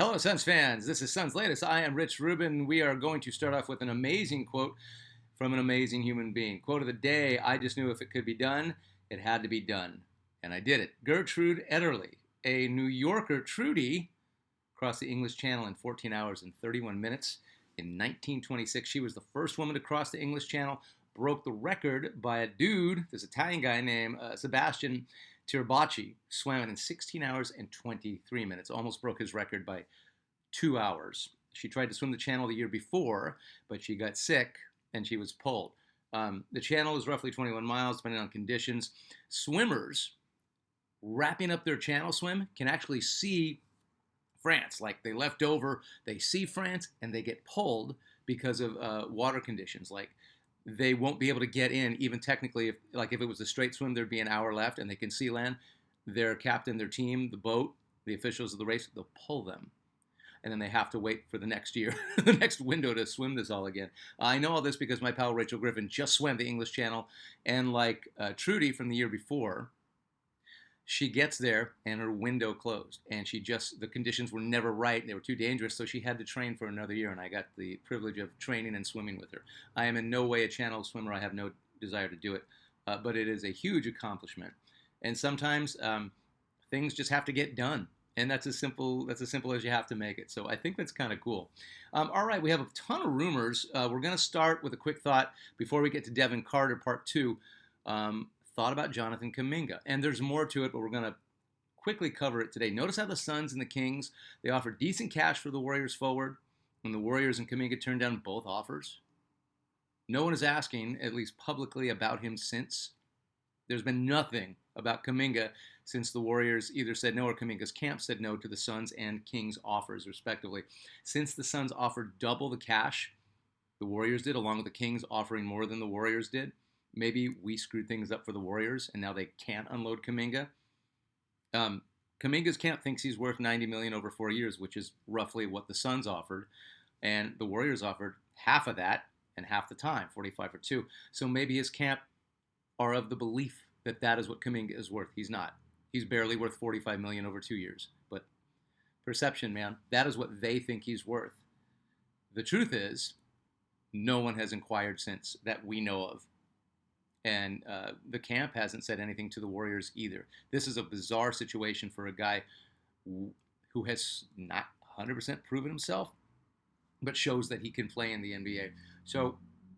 Hello, Suns fans. This is Suns Latest. I am Rich Rubin. We are going to start off with an amazing quote from an amazing human being. Quote of the day: I just knew if it could be done, it had to be done. And I did it. Gertrude Ederle, a New Yorker, Trudy, crossed the English Channel in 14 hours and 31 minutes. In 1926, she was the first woman to cross the English Channel, broke the record by a dude, this Italian guy named Sebastian Tirabacci, swam it in 16 hours and 23 minutes, almost broke his record by 2 hours. She tried to swim the channel the year before, but she got sick and she was pulled. The channel is roughly 21 miles, depending on conditions. Swimmers wrapping up their channel swim can actually see France. Like they left over, they see France, and they get pulled because of water conditions. Like they won't be able to get in, even technically, if it was a straight swim, there'd be an hour left and they can see land. Their captain, their team, the boat, the officials of the race, they'll pull them. And then they have to wait for the next year, the next window to swim this all again. I know all this because my pal Rachel Griffin just swam the English Channel. And like Trudy from the year before, she gets there and her window closed. And the conditions were never right. They were too dangerous. So she had to train for another year. And I got the privilege of training and swimming with her. I am in no way a channel swimmer. I have no desire to do it. But it is a huge accomplishment. And sometimes things just have to get done. And that's as simple as you have to make it. So I think that's kind of cool. All right, we have a ton of rumors. We're going to start with a quick thought before we get to Devin Carter, part two. Thought about Jonathan Kuminga. And there's more to it, but we're going to quickly cover it today. Notice how the Suns and the Kings, they offered decent cash for the Warriors forward, and the Warriors and Kuminga turned down both offers. No one is asking, at least publicly, about him since. There's been nothing about Kuminga since the Warriors either said no or Kuminga's camp said no to the Suns and Kings offers, respectively. Since the Suns offered double the cash the Warriors did, along with the Kings offering more than the Warriors did, maybe we screwed things up for the Warriors, and now they can't unload Kuminga. Kuminga's camp thinks he's worth $90 million over 4 years, which is roughly what the Suns offered, and the Warriors offered half of that and half the time, 45 for 2. So maybe his camp are of the belief that that is what Kuminga is worth. He's not. He's barely worth $45 million over 2 years. But perception, man, that is what they think he's worth. The truth is, no one has inquired since that we know of. And the camp hasn't said anything to the Warriors either. This is a bizarre situation for a guy who has not 100% proven himself, but shows that he can play in the NBA. So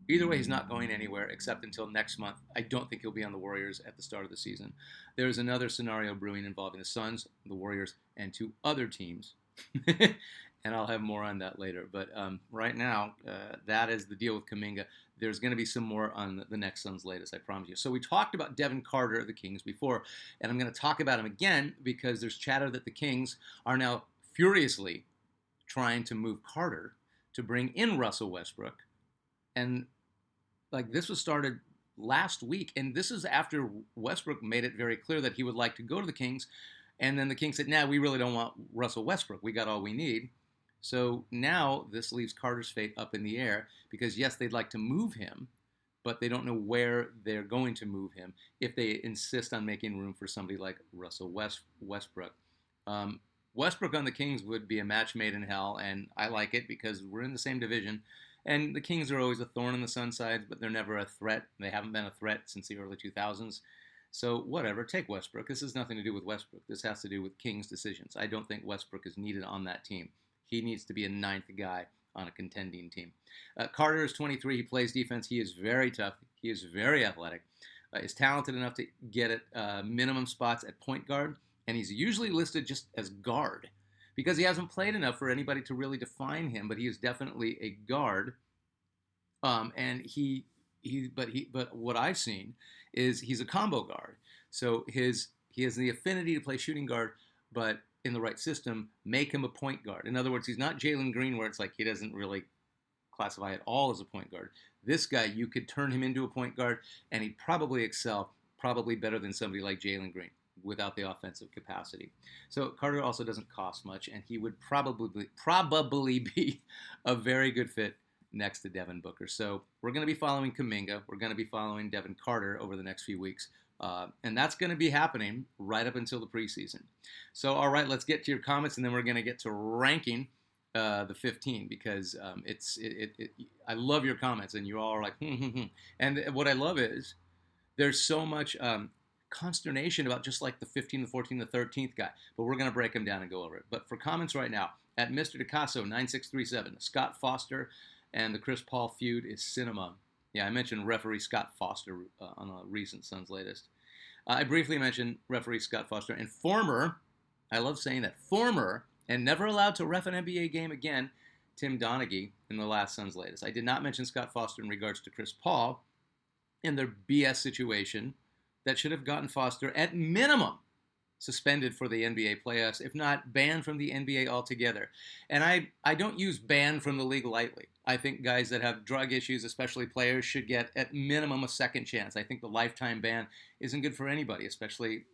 either way, he's not going anywhere except until next month. I don't think he'll be on the Warriors at the start of the season. There's another scenario brewing involving the Suns, the Warriors, and 2 other teams. And I'll have more on that later. But right now, that is the deal with Kuminga. There's going to be some more on the next Suns Latest, I promise you. So we talked about Devin Carter of the Kings before, and I'm going to talk about him again because there's chatter that the Kings are now furiously trying to move Carter to bring in Russell Westbrook. And this was started last week, and this is after Westbrook made it very clear that he would like to go to the Kings, and then the Kings said, nah, we really don't want Russell Westbrook. We got all we need. So now this leaves Carter's fate up in the air because, yes, they'd like to move him, but they don't know where they're going to move him if they insist on making room for somebody like Russell Westbrook. Westbrook on the Kings would be a match made in hell, and I like it because we're in the same division. And the Kings are always a thorn in the Suns' side, but they're never a threat. They haven't been a threat since the early 2000s. So whatever, take Westbrook. This has nothing to do with Westbrook. This has to do with Kings' decisions. I don't think Westbrook is needed on that team. He needs to be a 9th guy on a contending team. Carter is 23. He plays defense. He is very tough. He is very athletic. Is talented enough to get at minimum spots at point guard, and he's usually listed just as guard because he hasn't played enough for anybody to really define him, but he is definitely a guard. And but what I've seen is he's a combo guard. So he has the affinity to play shooting guard, but in the right system, make him a point guard. In other words, he's not Jalen Green where it's like he doesn't really classify at all as a point guard. This guy, you could turn him into a point guard, and he'd probably excel, probably better than somebody like Jalen Green without the offensive capacity. So Carter also doesn't cost much, and he would probably be a very good fit next to Devin Booker. So we're going to be following Kuminga. We're going to be following Devin Carter over the next few weeks. And that's going to be happening right up until the preseason. So, all right, let's get to your comments, and then we're going to get to ranking the 15 because I love your comments, and you all are like, And what I love is there's so much consternation about just like the 15, the 14, the 13th guy. But we're going to break them down and go over it. But for comments right now, at Mr. DeCasso 9637, Scott Foster and the Chris Paul feud is cinema. Yeah, I mentioned referee Scott Foster on a recent Suns latest. I briefly mentioned referee Scott Foster and former, I love saying that, former and never allowed to ref an NBA game again, Tim Donaghy in the last Suns latest. I did not mention Scott Foster in regards to Chris Paul in their BS situation that should have gotten Foster at minimum suspended for the NBA playoffs, if not banned from the NBA altogether. And I don't use banned from the league lightly. I think guys that have drug issues, especially players, should get at minimum a second chance. I think the lifetime ban isn't good for anybody, especially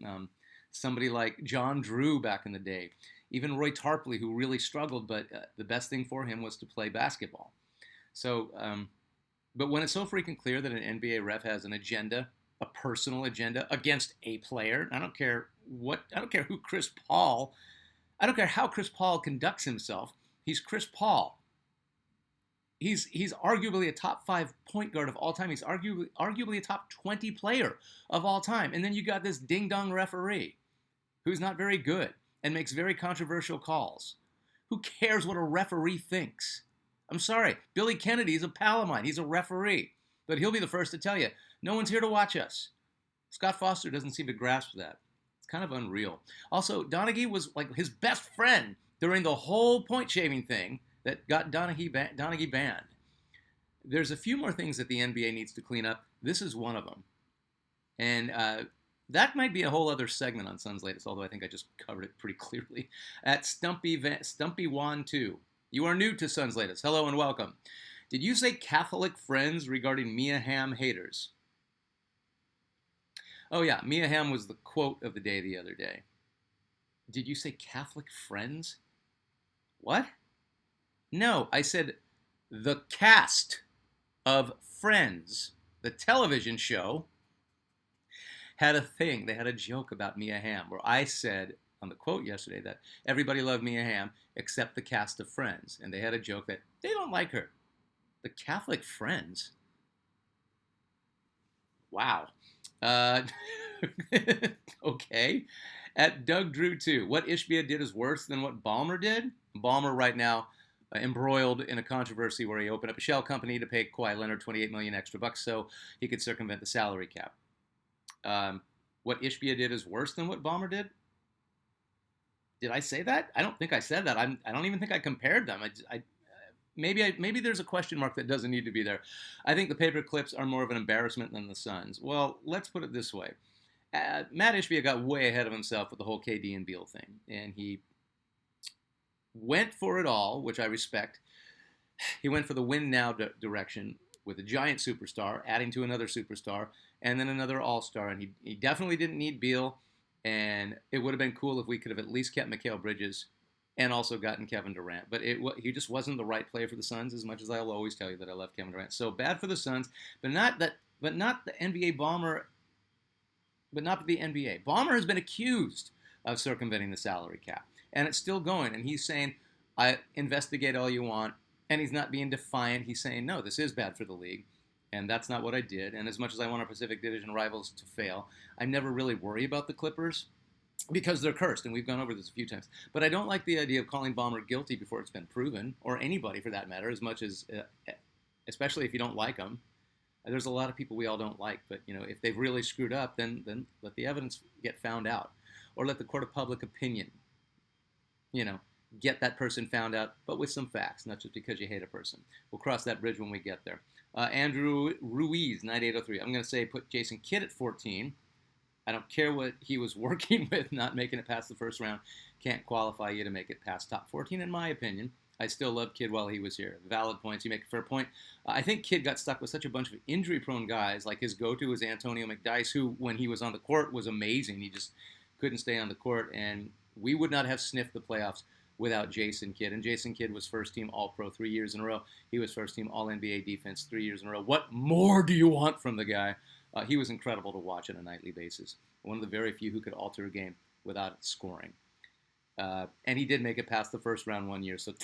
somebody like John Drew back in the day. Even Roy Tarpley, who really struggled, but the best thing for him was to play basketball. So, but when it's so freaking clear that an NBA ref has an agenda, a personal agenda against a player, I don't care who Chris Paul, I don't care how Chris Paul conducts himself. He's Chris Paul. He's arguably a top 5 point guard of all time. He's arguably a top 20 player of all time. And then you got this ding-dong referee who's not very good and makes very controversial calls. Who cares what a referee thinks? I'm sorry. Billy Kennedy is a pal of mine. He's a referee. But he'll be the first to tell you, no one's here to watch us. Scott Foster doesn't seem to grasp that. It's kind of unreal. Also, Donaghy was like his best friend during the whole point shaving thing that got Donaghy banned. There's a few more things that the NBA needs to clean up. This is one of them. And that might be a whole other segment on Suns latest, although I think I just covered it pretty clearly. At Stumpy Wan 2. You are new to Suns latest. Hello and welcome. Did you say Catholic friends regarding Mia Hamm haters? Oh yeah, Mia Hamm was the quote of the day the other day. Did you say Catholic friends? What? No, I said the cast of Friends, the television show, had a thing. They had a joke about Mia Hamm where I said on the quote yesterday that everybody loved Mia Hamm except the cast of Friends. And they had a joke that they don't like her. The Catholic Friends? Wow. Okay. At Doug Drew 2, what Ishbia did is worse than what Ballmer did. Ballmer right now embroiled in a controversy where he opened up a shell company to pay Kawhi Leonard $28 million extra bucks so he could circumvent the salary cap. What Ishbia did is worse than what Ballmer did. Did I say that? I don't think I said that. I don't even think I compared them. Maybe there's a question mark that doesn't need to be there. I think the paper clips are more of an embarrassment than the Suns. Well, let's put it this way. Matt Ishbia got way ahead of himself with the whole KD and Beal thing. And he went for it all, which I respect. He went for the win now direction with a giant superstar, adding to another superstar, and then another all-star. And he definitely didn't need Beal. And it would have been cool if we could have at least kept Mikal Bridges and also gotten Kevin Durant. But he just wasn't the right player for the Suns, as much as I'll always tell you that I love Kevin Durant. So bad for the Suns, but not the NBA Ballmer, but not the NBA. Ballmer has been accused of circumventing the salary cap, and it's still going. And he's saying, I investigate all you want, and he's not being defiant. He's saying, no, this is bad for the league, and that's not what I did. And as much as I want our Pacific Division rivals to fail, I never really worry about the Clippers, because they're cursed, and we've gone over this a few times. But I don't like the idea of calling Ballmer guilty before it's been proven, or anybody for that matter, as much as, especially if you don't like them. There's a lot of people we all don't like, but if they've really screwed up, then let the evidence get found out, or let the court of public opinion, get that person found out, but with some facts, not just because you hate a person. We'll cross that bridge when we get there. Andrew Ruiz, 9803. I'm going to say put Jason Kidd at 14. I don't care what he was working with, not making it past the first round. Can't qualify you to make it past top 14, in my opinion. I still loved Kidd while he was here. Valid points. You make a fair point. I think Kidd got stuck with such a bunch of injury-prone guys. Like his go-to was Antonio McDyess, who, when he was on the court, was amazing. He just couldn't stay on the court, and we would not have sniffed the playoffs without Jason Kidd. And Jason Kidd was first-team All-Pro 3 years in a row. He was first-team All-NBA defense 3 years in a row. What more do you want from the guy? He was incredible to watch on a nightly basis. One of the very few who could alter a game without scoring. And he did make it past the first round one year. So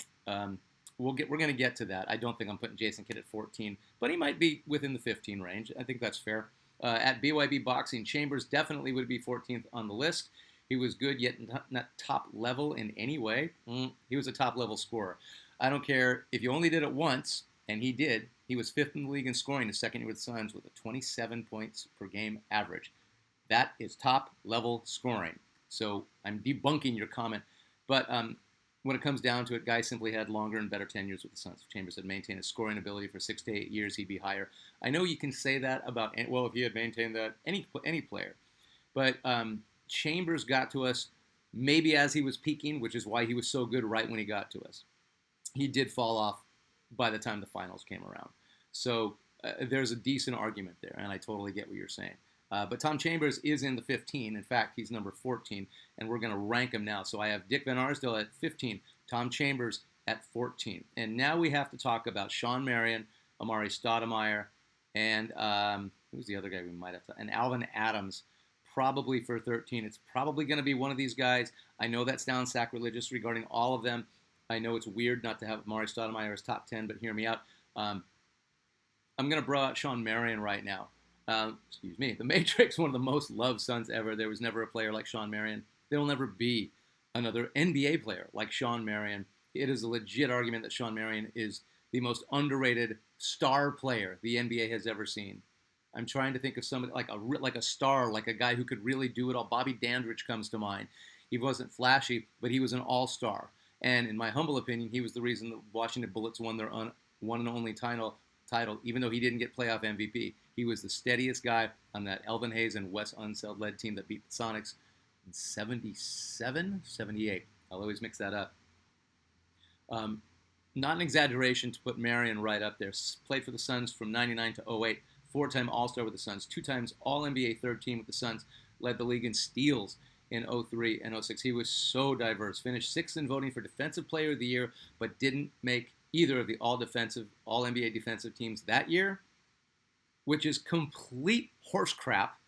we're going to get to that. I don't think I'm putting Jason Kidd at 14, but he might be within the 15 range. I think that's fair. At BYB Boxing, Chambers definitely would be 14th on the list. He was good, yet not top level in any way. He was a top level scorer. I don't care if you only did it once, and he did. He was 5th in the league in scoring his second year with the Suns with a 27 points per game average. That is top level scoring. So I'm debunking your comment. But when it comes down to it, guys simply had longer and better tenures with the Suns. If Chambers had maintained his scoring ability for 6 to 8 years, he'd be higher. I know you can say that about, well, if he had maintained that, any player. But Chambers got to us maybe as he was peaking, which is why he was so good right when he got to us. He did fall off by the time the finals came around. So there's a decent argument there, and I totally get what you're saying. But Tom Chambers is in the 15. In fact, he's number 14, and we're going to rank him now. So I have Dick Van Arsdale at 15, Tom Chambers at 14. And now we have to talk about Shawn Marion, Amari Stoudemire, and who's the other guy we might have to, and Alvin Adams, probably for 13. It's probably going to be one of these guys. I know that sounds sacrilegious regarding all of them. I know it's weird not to have Amari Stoudemire as top 10, but hear me out. I'm going to bro out Shawn Marion right now. Excuse me. The Matrix, one of the most loved Suns ever. There was never a player like Shawn Marion. There will never be another NBA player like Shawn Marion. It is a legit argument that Shawn Marion is the most underrated star player the NBA has ever seen. I'm trying to think of somebody like a star, like a guy who could really do it all. Bobby Dandridge comes to mind. He wasn't flashy, but he was an all-star. And in my humble opinion, he was the reason the Washington Bullets won their one and only title, even though he didn't get playoff MVP. He was the steadiest guy on that Elvin Hayes and Wes Unseld-led team that beat the Sonics in 77, 78. I'll always mix that up. Not an exaggeration to put Marion right up there. Played for the Suns from 99 to 08. 4-time All-Star with the Suns. 2 times All-NBA third team with the Suns. Led the league in steals in 03 and 06. He was so diverse. Finished 6th in voting for Defensive Player of the Year, but didn't make either of the All-NBA defensive teams that year, which is complete horse crap.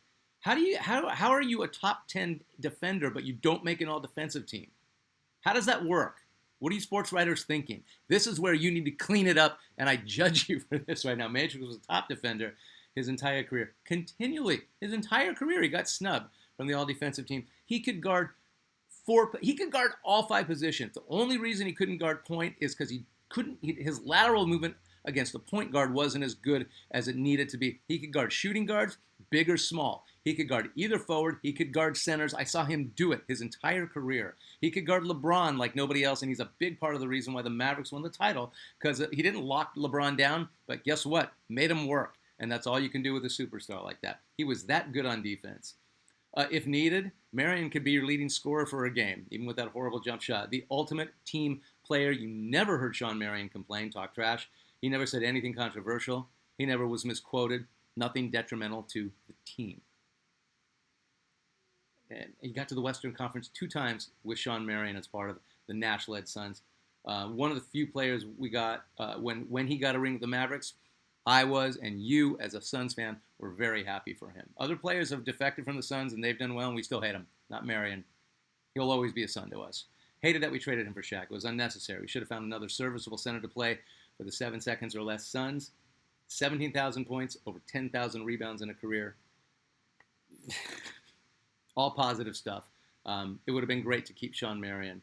How are you a top 10 defender, but you don't make an all-defensive team? How does that work? What are you sports writers thinking? This is where you need to clean it up, and I judge you for this right now. Matrix was a top defender his entire career. Continually, his entire career, he got snubbed from the all-defensive team. He could guard all 5 positions. The only reason he couldn't guard point is because his lateral movement against the point guard wasn't as good as it needed to be. He could guard shooting guards, big or small. He could guard either forward. He could guard centers. I saw him do it his entire career. He could guard LeBron like nobody else, and he's a big part of the reason why the Mavericks won the title, because he didn't lock LeBron down, but guess what? Made him work, and that's all you can do with a superstar like that. He was that good on defense. If needed, Marion could be your leading scorer for a game, even with that horrible jump shot. The ultimate team player. You never heard Shawn Marion complain, talk trash. He never said anything controversial. He never was misquoted. Nothing detrimental to the team. And he got to the Western Conference 2 times with Shawn Marion as part of the Nash-led Suns. One of the few players we got when he got a ring with the Mavericks, I was, and you as a Suns fan were very happy for him. Other players have defected from the Suns, and they've done well, and we still hate him. Not Marion. He'll always be a Sun to us. Hated that we traded him for Shaq. It was unnecessary. We should have found another serviceable center to play for the 7 seconds or less Suns. 17,000 points, over 10,000 rebounds in a career. All positive stuff. It would have been great to keep Shawn Marion.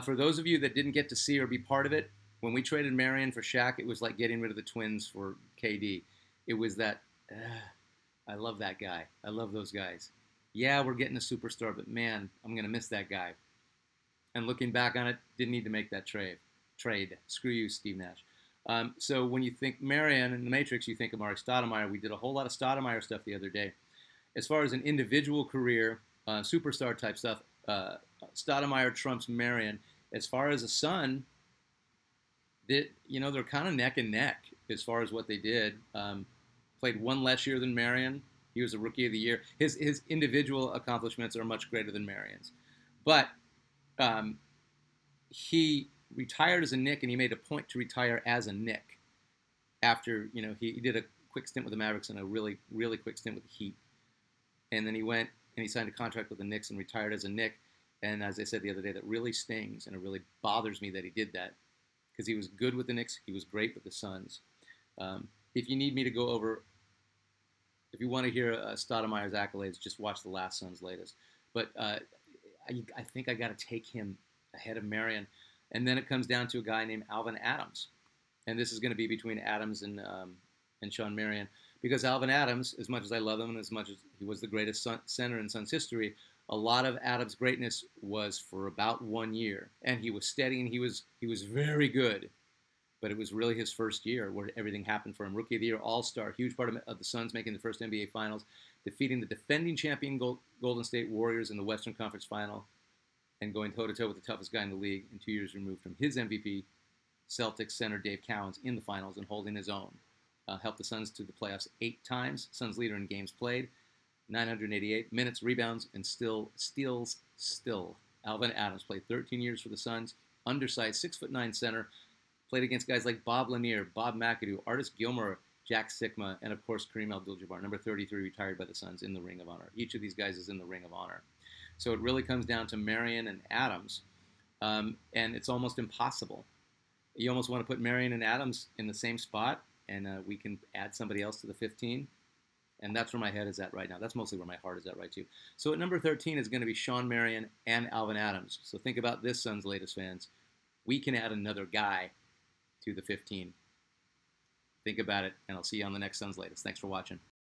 For those of you that didn't get to see or be part of it, when we traded Marion for Shaq, it was like getting rid of the twins for KD. It was that, I love that guy. I love those guys. Yeah, we're getting a superstar, but man, I'm going to miss that guy. And looking back on it, didn't need to make that trade. Screw you, Steve Nash. So when you think Marion and the Matrix, you think of Amari Stoudemire. We did a whole lot of Stoudemire stuff the other day. As far as an individual career, superstar type stuff, Stoudemire trumps Marion. As far as a Sun, they're kind of neck and neck as far as what they did. Played 1 less year than Marion. He was a Rookie of the Year. His individual accomplishments are much greater than Marion's. But he retired as a Knick, and he made a point to retire as a Knick after, he did a quick stint with the Mavericks and a really, really quick stint with the Heat. And then he went and he signed a contract with the Knicks and retired as a Knick. And as I said the other day, that really stings, and it really bothers me that he did that, because he was good with the Knicks. He was great with the Suns. If you need me to go over, if you want to hear Stoudemire's accolades, just watch the last Suns latest. But I think I got to take him ahead of Marion. And then it comes down to a guy named Alvin Adams. And this is going to be between Adams and Shawn Marion. Because Alvin Adams, as much as I love him and as much as he was the greatest center in Suns history, a lot of Adams' greatness was for about 1 year. And he was steady and he was very good. But it was really his first year where everything happened for him. Rookie of the Year, All-Star, huge part of the Suns making the first NBA Finals, defeating the defending champion Golden State Warriors in the Western Conference Final, and going toe-to-toe with the toughest guy in the league, and 2 years removed from his MVP, Celtics center Dave Cowens, in the finals and holding his own. Helped the Suns to the playoffs 8 times. Suns leader in games played, 988 minutes, rebounds, and steals. Alvin Adams played 13 years for the Suns, undersized, 6'9" center, played against guys like Bob Lanier, Bob McAdoo, Artis Gilmore, Jack Sikma, and of course Kareem Abdul-Jabbar, number 33, retired by the Suns, in the Ring of Honor. Each of these guys is in the Ring of Honor. So it really comes down to Marion and Adams, and it's almost impossible. You almost want to put Marion and Adams in the same spot, and we can add somebody else to the 15. And that's where my head is at right now. That's mostly where my heart is at right too. So at number 13 is going to be Shawn Marion and Alvin Adams. So think about this, Suns latest fans. We can add another guy to the 15. Think about it, and I'll see you on the next Suns latest. Thanks for watching.